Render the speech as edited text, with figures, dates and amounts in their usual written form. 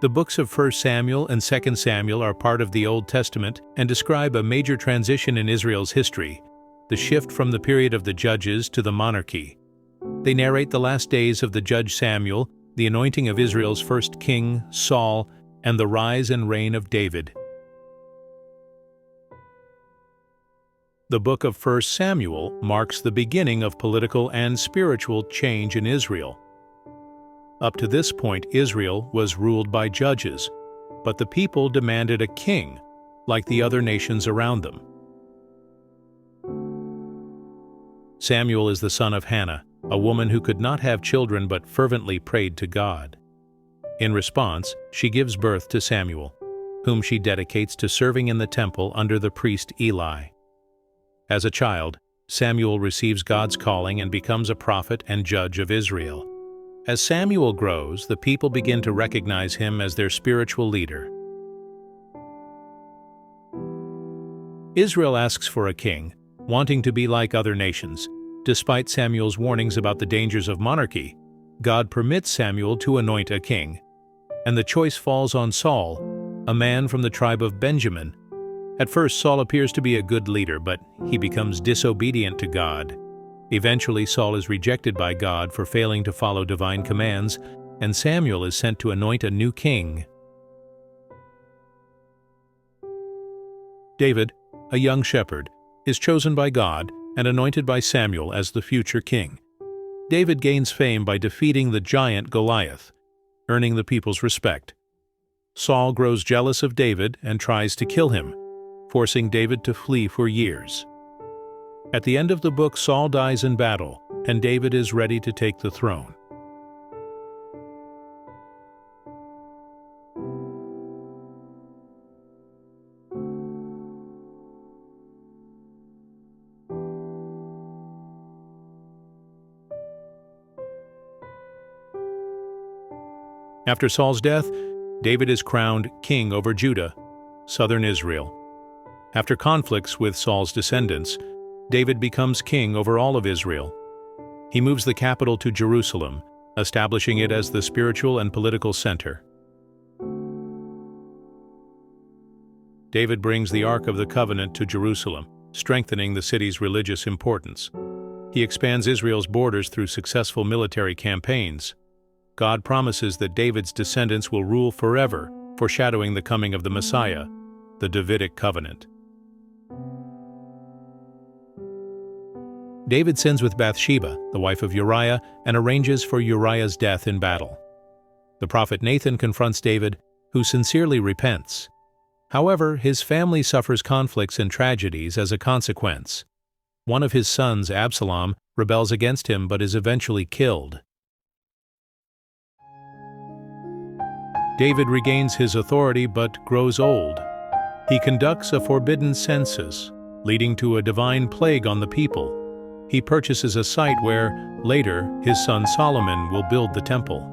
The books of 1 Samuel and 2 Samuel are part of the Old Testament and describe a major transition in Israel's history, the shift from the period of the judges to the monarchy. They narrate the last days of the judge Samuel, the anointing of Israel's first king, Saul, and the rise and reign of David. The book of 1 Samuel marks the beginning of political and spiritual change in Israel. Up to this point, Israel was ruled by judges, but the people demanded a king, like the other nations around them. Samuel is the son of Hannah, a woman who could not have children but fervently prayed to God. In response, she gives birth to Samuel, whom she dedicates to serving in the temple under the priest Eli. As a child, Samuel receives God's calling and becomes a prophet and judge of Israel. As Samuel grows, the people begin to recognize him as their spiritual leader. Israel asks for a king, wanting to be like other nations. Despite Samuel's warnings about the dangers of monarchy, God permits Samuel to anoint a king, and the choice falls on Saul, a man from the tribe of Benjamin. At first, Saul appears to be a good leader, but he becomes disobedient to God. Eventually, Saul is rejected by God for failing to follow divine commands, and Samuel is sent to anoint a new king. David, a young shepherd, is chosen by God and anointed by Samuel as the future king. David gains fame by defeating the giant Goliath, earning the people's respect. Saul grows jealous of David and tries to kill him, forcing David to flee for years. At the end of the book, Saul dies in battle, and David is ready to take the throne. After Saul's death, David is crowned king over Judah, southern Israel. After conflicts with Saul's descendants, David becomes king over all of Israel. He moves the capital to Jerusalem, establishing it as the spiritual and political center. David brings the Ark of the Covenant to Jerusalem, strengthening the city's religious importance. He expands Israel's borders through successful military campaigns. God promises that David's descendants will rule forever, foreshadowing the coming of the Messiah, the Davidic covenant. David sins with Bathsheba, the wife of Uriah, and arranges for Uriah's death in battle. The prophet Nathan confronts David, who sincerely repents. However, his family suffers conflicts and tragedies as a consequence. One of his sons, Absalom, rebels against him but is eventually killed. David regains his authority but grows old. He conducts a forbidden census, leading to a divine plague on the people. He purchases a site where, later, his son Solomon will build the temple.